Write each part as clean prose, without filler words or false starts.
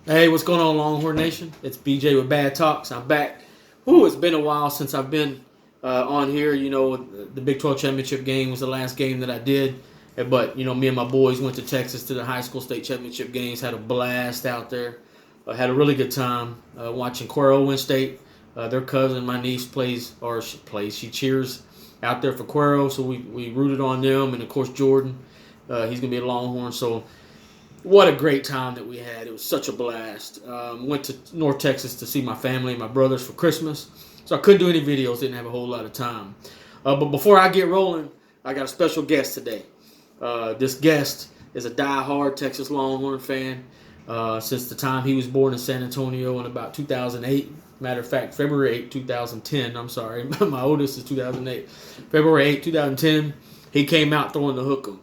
Hey, what's going on, Longhorn Nation? It's BJ with Bad Talks. I'm back. Whew, it's been a while since I've been on here. You know, the Big 12 championship game was the last game that I did. But, you know, me and my boys went to Texas to the high school state championship games, had a blast out there. Had a really good time watching Cuero win state. Their cousin, my niece, she cheers out there for Cuero. So we rooted on them. And, of course, Jordan, he's going to be a Longhorn. So, what a great time that we had. It was such a blast. Went to North Texas to see my family and my brothers for Christmas. So I couldn't do any videos, didn't have a whole lot of time. But before I get rolling, I got a special guest today. This guest is a die-hard Texas Longhorn fan since the time he was born in San Antonio in about 2008. Matter of fact, February 8, 2010. I'm sorry, my oldest is 2008. February 8, 2010, he came out throwing the hook'em.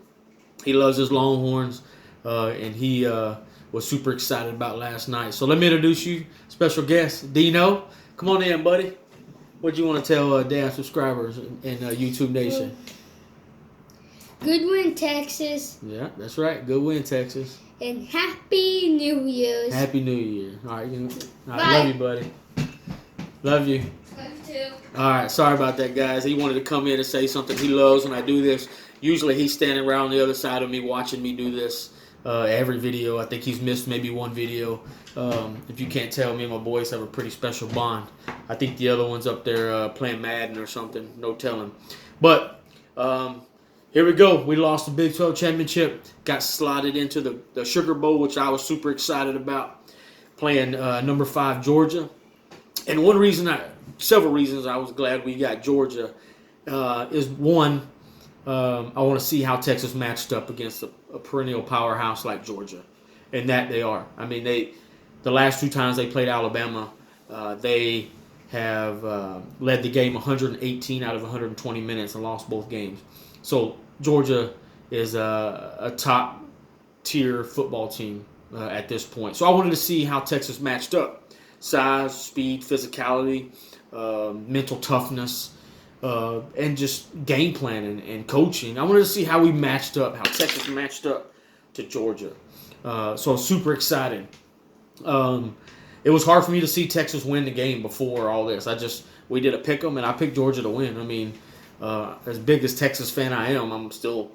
He loves his Longhorns. And he was super excited about last night. So let me introduce you, special guest, Dino. Come on in, buddy. What do you want to tell damn subscribers in YouTube Nation? Good win, Texas. Yeah, that's right. Good win, Texas. And Happy New Year's. Happy New Year. All right, love you, buddy. Love you. Love you too. All right, sorry about that, guys. He wanted to come in and say something he loves when I do this. Usually he's standing around on the other side of me watching me do this. Every video. I think he's missed maybe one video. If you can't tell, me and my boys have a pretty special bond. I think the other one's up there playing Madden or something. No telling. But here we go. We lost the Big 12 championship. Got slotted into the Sugar Bowl, which I was super excited about. Playing number 5 Georgia. And several reasons I was glad we got Georgia is one, I want to see how Texas matched up against a perennial powerhouse like Georgia, and that they are. I mean, the last 2 times they played Alabama, they have led the game 118 out of 120 minutes and lost both games. So Georgia is a top tier football team at this point. So I wanted to see how Texas matched up: size, speed, physicality, mental toughness. And just game planning and coaching. I wanted to see how we matched up, how Texas matched up to Georgia. So I'm super excited. It was hard for me to see Texas win the game before all this. We did a pick 'em and I picked Georgia to win. I mean, as big as Texas fan I am, I'm still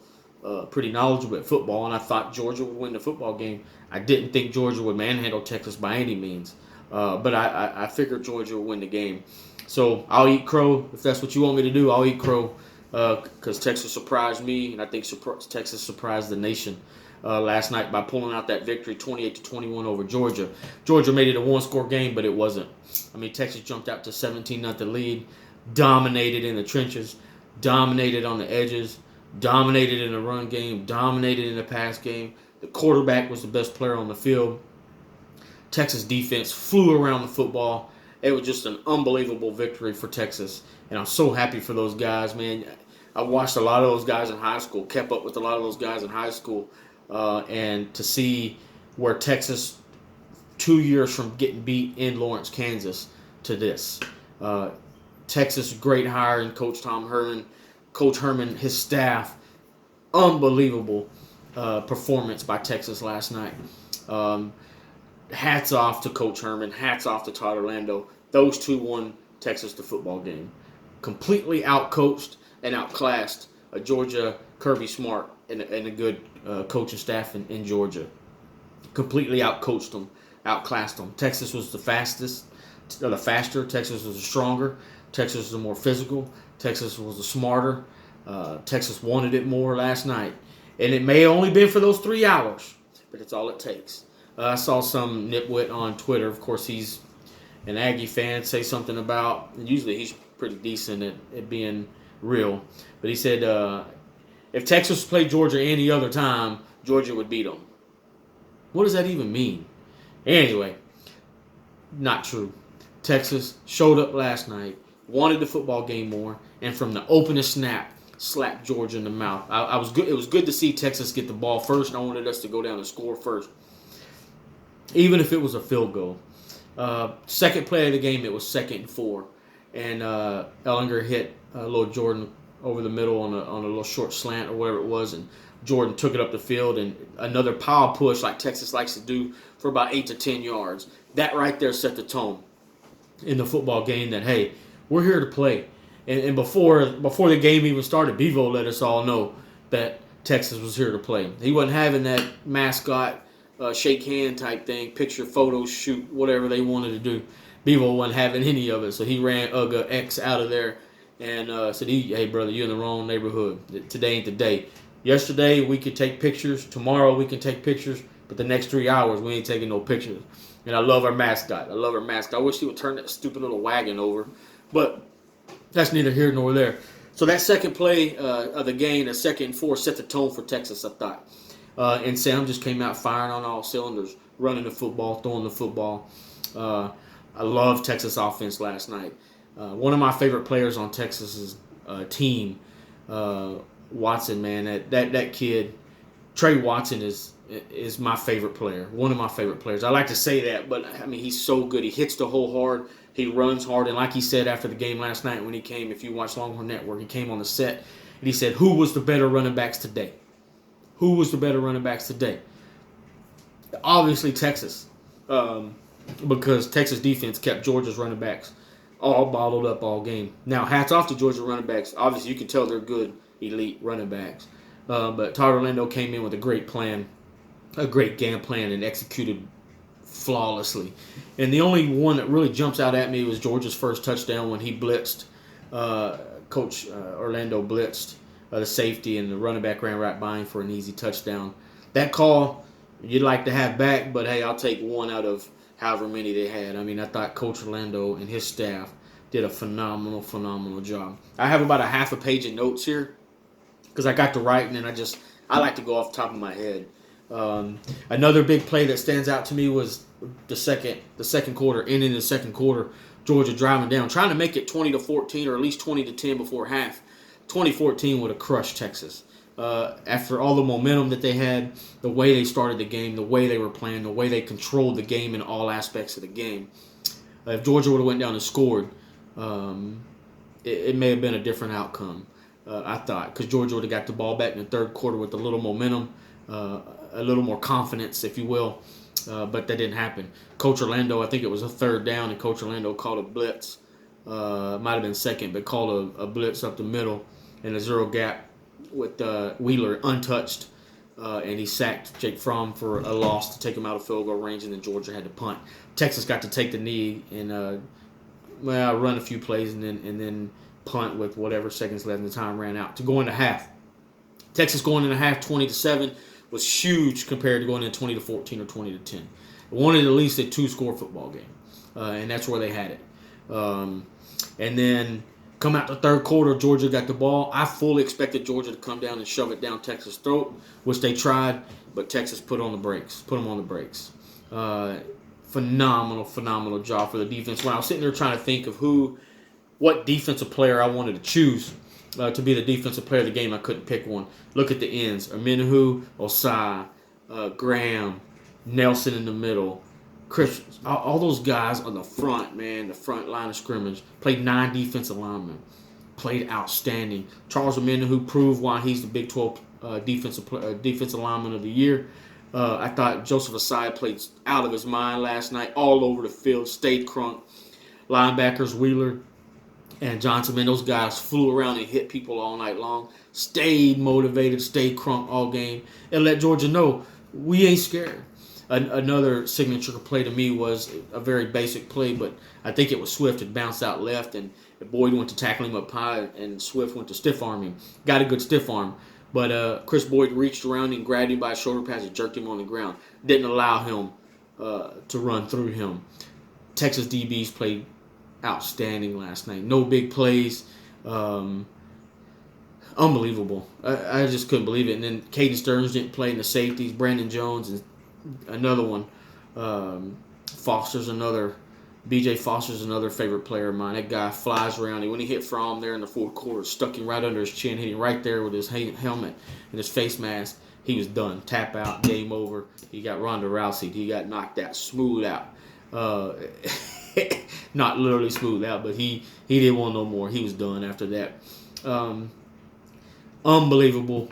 pretty knowledgeable at football, and I thought Georgia would win the football game. I didn't think Georgia would manhandle Texas by any means, but I figured Georgia would win the game. So I'll eat crow if that's what you want me to do. I'll eat crow because Texas surprised me, and I think Texas surprised the nation last night by pulling out that victory, 28-21 over Georgia. Georgia made it a one-score game, but it wasn't. I mean, Texas jumped out to 17-0 lead, dominated in the trenches, dominated on the edges, dominated in the run game, dominated in the pass game. The quarterback was the best player on the field. Texas defense flew around the football. It was just an unbelievable victory for Texas, and I'm so happy for those guys, man. I watched a lot of those guys in high school, kept up with a lot of those guys in high school, and to see where Texas, 2 years from getting beat in Lawrence, Kansas, to this. Texas, great hire in Coach Tom Herman. Coach Herman, his staff, unbelievable performance by Texas last night. Hats off to Coach Herman. Hats off to Todd Orlando. Those two won Texas the football game. Completely outcoached and outclassed Georgia, Kirby Smart, and a good coaching staff in Georgia. Completely outcoached them, outclassed them. Texas was the faster. Texas was the stronger. Texas was the more physical. Texas was the smarter. Texas wanted it more last night. And it may only been for those 3 hours, but it's all it takes. I saw some nitwit on Twitter. Of course, he's an Aggie fan. Say something about, and usually he's pretty decent at being real. But he said, if Texas played Georgia any other time, Georgia would beat them. What does that even mean? Anyway, not true. Texas showed up last night, wanted the football game more, and from the opening snap, slapped Georgia in the mouth. I was good. It was good to see Texas get the ball first, and I wanted us to go down and score first, even if it was a field goal. Second play of the game, it was 2nd and 4, and Ellinger hit Lord Jordan over the middle on a little short slant or whatever it was, and Jordan took it up the field, and another power push like Texas likes to do for about 8 to 10 yards. That right there set the tone in the football game that, hey, we're here to play. And before the game even started, Bevo let us all know that Texas was here to play. He wasn't having that mascot shake hand type thing, picture, photo, shoot, whatever they wanted to do. Bevo wasn't having any of it, so he ran Uga X out of there and said, hey, brother, you're in the wrong neighborhood. Today ain't the day. Yesterday, we could take pictures. Tomorrow, we can take pictures. But the next 3 hours, we ain't taking no pictures. And I love our mascot. I wish he would turn that stupid little wagon over. But that's neither here nor there. So that second play of the game, the 2nd and 4, set the tone for Texas, I thought. And Sam just came out firing on all cylinders, running the football, throwing the football. I love Texas offense last night. One of my favorite players on Texas's team, Watson, man, that kid, Trey Watson is my favorite player. One of my favorite players. I like to say that, but I mean, he's so good. He hits the hole hard. He runs hard. And like he said after the game last night when he came, if you watch Longhorn Network, he came on the set and he said, who was the better running backs today? Who was the better running backs today? Obviously Texas, because Texas defense kept Georgia's running backs all bottled up all game. Now, hats off to Georgia running backs. Obviously, you can tell they're good, elite running backs. But Todd Orlando came in with a great plan, a great game plan, and executed flawlessly. And the only one that really jumps out at me was Georgia's first touchdown when he blitzed. Coach Orlando blitzed the safety, and the running back ran right by him for an easy touchdown. That call, you'd like to have back, but hey, I'll take one out of however many they had. I mean, I thought Coach Orlando and his staff did a phenomenal job. I have about a half a page of notes here because I got to writing, and I like to go off the top of my head. Another big play that stands out to me was the second quarter, ending the second quarter, Georgia driving down, trying to make it 20-14 or at least 20-10 before half. 2014 would have crushed Texas. After all the momentum that they had, the way they started the game, the way they were playing, the way they controlled the game in all aspects of the game. If Georgia would have went down and scored, it may have been a different outcome, I thought, because Georgia would have got the ball back in the third quarter with a little momentum, a little more confidence, if you will, but that didn't happen. Coach Orlando, I think it was a third down, and Coach Orlando called a blitz. Might have been second, but called a blitz up the middle in a zero gap with Wheeler untouched, and he sacked Jake Fromm for a loss to take him out of field goal range, and then Georgia had to punt. Texas got to take the knee and run a few plays and then punt with whatever seconds left, and the time ran out to go into half. Texas going into half 20-7 was huge compared to going into 20-14 or 20-10. They wanted at least a 2-score football game, and that's where they had it. And then come out the third quarter, Georgia got the ball. I fully expected Georgia to come down and shove it down Texas' throat, which they tried, but Texas put them on the brakes. Phenomenal job for the defense. When I was sitting there trying to think of what defensive player I wanted to choose to be the defensive player of the game, I couldn't pick one. Look at the ends. Aminu, Osai, Graham, Nelson in the middle, Chris, all those guys on the front, man, the front line of scrimmage, played 9 defensive linemen, played outstanding. Charles Aminu proved why he's the Big 12 defensive lineman of the year. I thought Joseph Asai played out of his mind last night, all over the field, stayed crunk. Linebackers, Wheeler and Johnson, man, those guys flew around and hit people all night long, stayed motivated, stayed crunk all game, and let Georgia know we ain't scared. Another signature play to me was a very basic play, but I think it was Swift. It bounced out left, and Boyd went to tackle him up high, and Swift went to stiff arm him. Got a good stiff arm, but Chris Boyd reached around and grabbed him by a shoulder pads and jerked him on the ground. Didn't allow him to run through him. Texas DBs played outstanding last night. No big plays. Unbelievable. I just couldn't believe it. And then Caden Stearns didn't play in the safeties. Brandon Jones and another one. BJ Foster's another favorite player of mine. That guy flies around. And when he hit Fromm there in the fourth quarter, stuck him right under his chin, hit him right there with his helmet and his face mask. He was done. Tap out, game over. He got Ronda Rousey. He got knocked out, smooth out. Not literally smooth out, but he didn't want no more. He was done after that. Unbelievable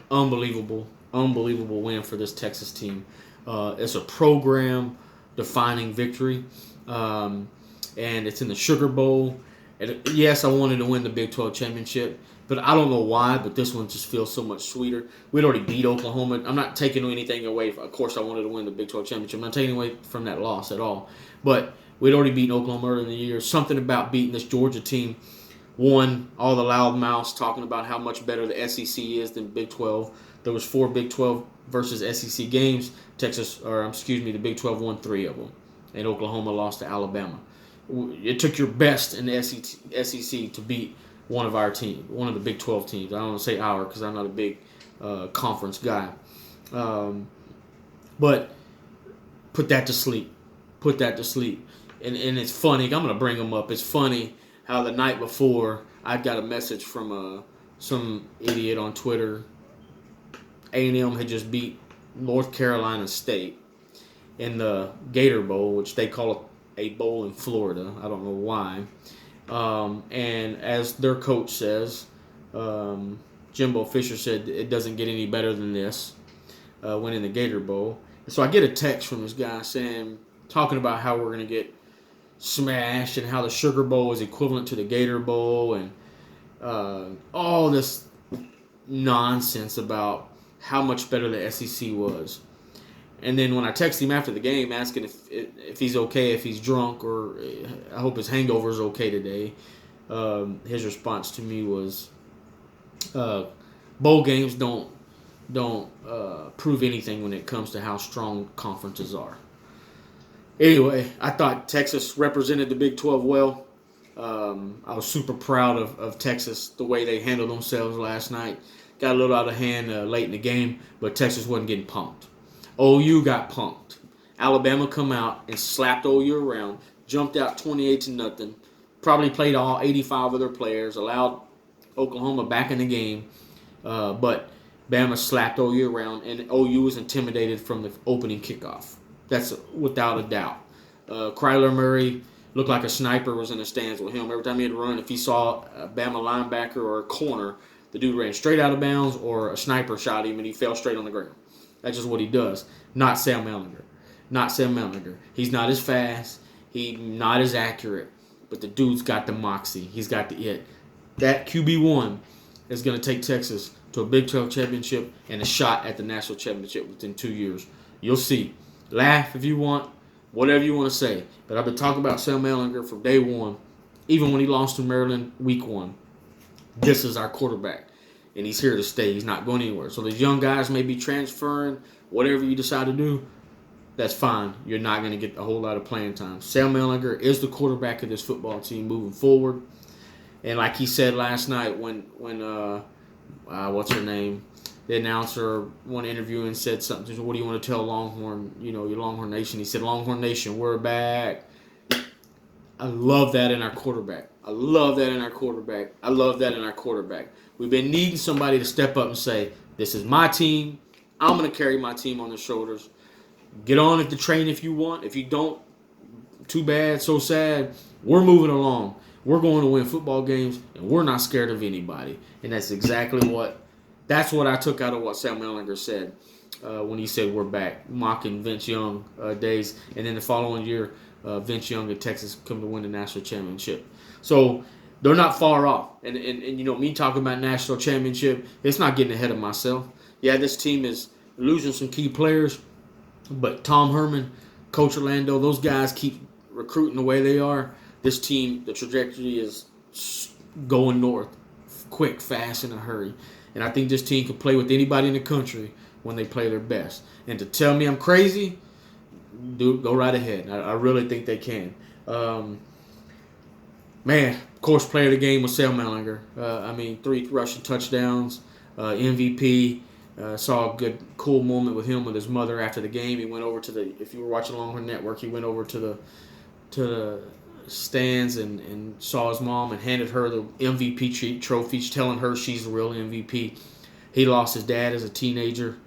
unbelievable win for this Texas team. It's a program-defining victory, and it's in the Sugar Bowl. And yes, I wanted to win the Big 12 championship, but I don't know why, but this one just feels so much sweeter. We'd already beat Oklahoma. I'm not taking anything away. Of course, I wanted to win the Big 12 championship. I'm not taking away from that loss at all. But we'd already beaten Oklahoma earlier in the year. Something about beating this Georgia team. One, all the loud mouths talking about how much better the SEC is than Big 12. There was 4 Big 12 versus SEC games. The Big 12 won 3 of them, and Oklahoma lost to Alabama. It took your best in the SEC to beat one of our teams, one of the Big 12 teams. I don't want to say our because I'm not a big conference guy. But put that to sleep. Put that to sleep. And it's funny. I'm going to bring them up. It's funny how the night before I got a message from some idiot on Twitter. A&M had just beat North Carolina State in the Gator Bowl, which they call a bowl in Florida. I don't know why. And as their coach says, Jimbo Fisher said it doesn't get any better than this, winning the Gator Bowl. And so I get a text from this guy talking about how we're going to get smashed and how the Sugar Bowl is equivalent to the Gator Bowl and all this nonsense about how much better the SEC was. And then when I text him after the game asking if he's okay, if he's drunk, or I hope his hangover is okay today, his response to me was, bowl games don't prove anything when it comes to how strong conferences are. Anyway, I thought Texas represented the Big 12 well. I was super proud of Texas, the way they handled themselves last night. Got a little out of hand late in the game, but Texas wasn't getting punked. OU got punked. Alabama come out and slapped OU around, jumped out 28-0. Probably played all 85 of their players, allowed Oklahoma back in the game, but Bama slapped OU around, and OU was intimidated from the opening kickoff. That's without a doubt. Kyler Murray looked like a sniper was in the stands with him. Every time he had run, if he saw a Bama linebacker or a corner, the dude ran straight out of bounds, or a sniper shot him and he fell straight on the ground. That's just what he does. Not Sam Ehlinger. He's not as fast. He's not as accurate. But the dude's got the moxie. He's got the it. That QB1 is going to take Texas to a Big 12 championship and a shot at the national championship within 2 years. You'll see. Laugh if you want. Whatever you want to say. But I've been talking about Sam Ehlinger from day one. Even when he lost to Maryland week 1. This is our quarterback. And he's here to stay. He's not going anywhere. So these young guys may be transferring. Whatever you decide to do, that's fine. You're not going to get a whole lot of playing time. Sam Ehlinger is the quarterback of this football team moving forward. And like he said last night when what's her name? The announcer, one interview, and said something. What do you want to tell Longhorn, your Longhorn Nation? He said, Longhorn Nation, we're back. I love that in our quarterback. We've been needing somebody to step up and say, this is my team. I'm going to carry my team on the shoulders. Get on at the train if you want. If you don't, too bad, so sad. We're moving along. We're going to win football games, and we're not scared of anybody. And that's exactly what I took out of what Sam Ehlinger said when he said we're back, mocking Vince Young days. And then the following year, Vince Young and Texas come to win the national championship. So they're not far off. And me talking about national championship, it's not getting ahead of myself. Yeah, this team is losing some key players, but Tom Herman, Coach Orlando, those guys keep recruiting the way they are. This team, the trajectory is going north, quick, fast, in a hurry. And I think this team can play with anybody in the country when they play their best. And to tell me I'm crazy, dude, go right ahead. I really think they can. Man, of course, player of the game was Sam Ehlinger. 3 rushing touchdowns, MVP. Saw a good, cool moment with him with his mother after the game. He went over to if you were watching Longhorn Network, he went over to the stands and saw his mom and handed her the MVP trophy, telling her she's the real MVP. He lost his dad as a teenager,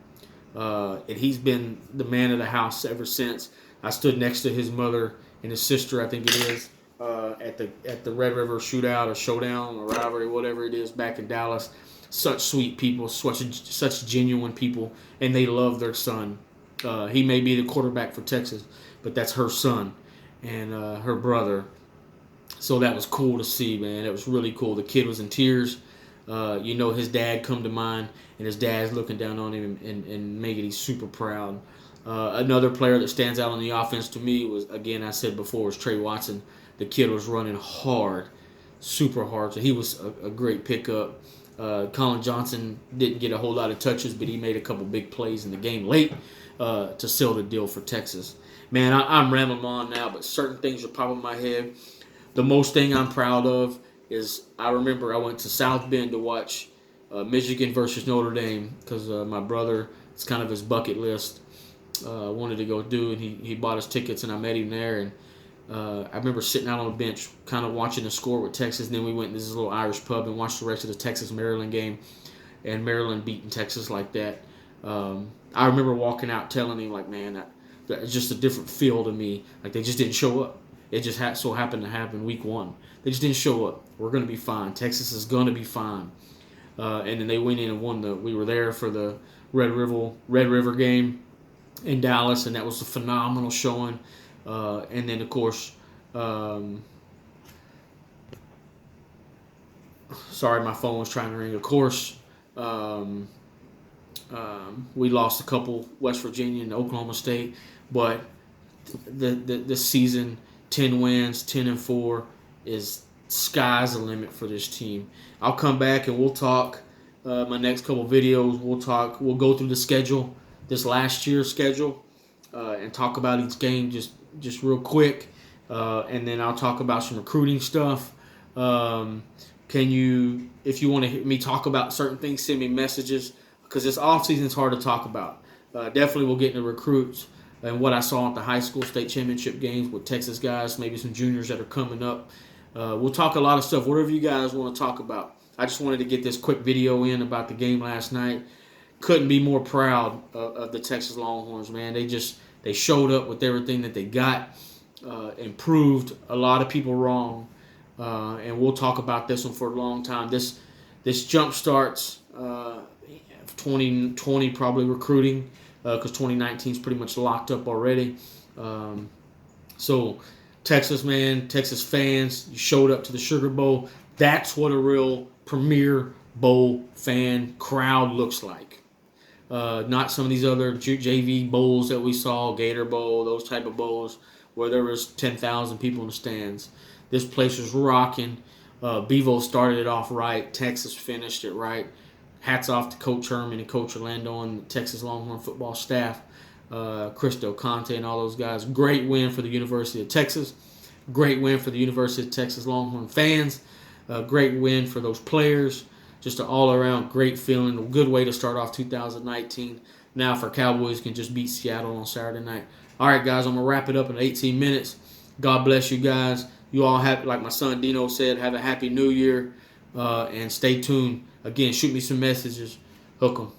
and he's been the man of the house ever since. I stood next to his mother and his sister, I think it is, at the Red River shootout or showdown or rivalry, whatever it is, back in Dallas. such sweet people, such genuine people, and they love their son. He may be the quarterback for Texas, but that's her son and her brother. So that was cool to see, man. It was really cool. The kid was in tears. His dad come to mind, and his dad's looking down on him and making him super proud. Another player that stands out on the offense to me was, again, I said before, was Trey Watson. The kid was running hard, super hard. So he was a great pickup. Colin Johnson didn't get a whole lot of touches, but he made a couple big plays in the game late to seal the deal for Texas. Man, I'm rambling on now, but certain things are popping in my head. The most thing I'm proud of is I remember I went to South Bend to watch Michigan versus Notre Dame because my brother, it's kind of his bucket list, wanted to go do, and he bought us tickets, and I met him there. And I remember sitting out on the bench kind of watching the score with Texas, and then we went to this little Irish pub and watched the rest of the Texas-Maryland game, and Maryland beating Texas like that. I remember walking out telling him, like, man, that's just a different feel to me. Like, they just didn't show up. It just so happened to happen week one. They just didn't show up. We're going to be fine. Texas is going to be fine. And then they went in and won we were there for the Red River game in Dallas, and that was a phenomenal showing. And then, of course, sorry, my phone was trying to ring. Of course, we lost a couple, West Virginia and Oklahoma State, but the season, 10 wins, 10-4, is sky's the limit for this team. I'll come back and we'll talk. My next couple videos, we'll go through the schedule, this last year's schedule, and talk about each game just real quick. And then I'll talk about some recruiting stuff. If you want to hear me talk about certain things, send me messages, because this offseason is hard to talk about. Definitely we'll get into recruits and what I saw at the high school state championship games with Texas guys, maybe some juniors that are coming up. We'll talk a lot of stuff, whatever you guys want to talk about. I just wanted to get this quick video in about the game last night. Couldn't be more proud of the Texas Longhorns, man. They showed up with everything that they got, and proved a lot of people wrong. And we'll talk about this one for a long time. This jump starts 2020 probably recruiting, because 2019 is pretty much locked up already. So Texas, man, Texas fans, you showed up to the Sugar Bowl. That's what a real Premier Bowl fan crowd looks like. Not some of these other JV bowls that we saw, Gator Bowl, those type of bowls, where there was 10,000 people in the stands. This place was rocking. Bevo started it off right. Texas finished it right. Hats off to Coach Herman and Coach Orlando and the Texas Longhorn football staff, Chris Del Conte and all those guys. Great win for the University of Texas. Great win for the University of Texas Longhorn fans. Great win for those players. Just an all-around great feeling. A good way to start off 2019. Now for Cowboys can just beat Seattle on Saturday night. All right, guys, I'm going to wrap it up in 18 minutes. God bless you guys. You all have, like my son Dino said, have a happy new year, and stay tuned. Again, shoot me some messages. Hook 'em.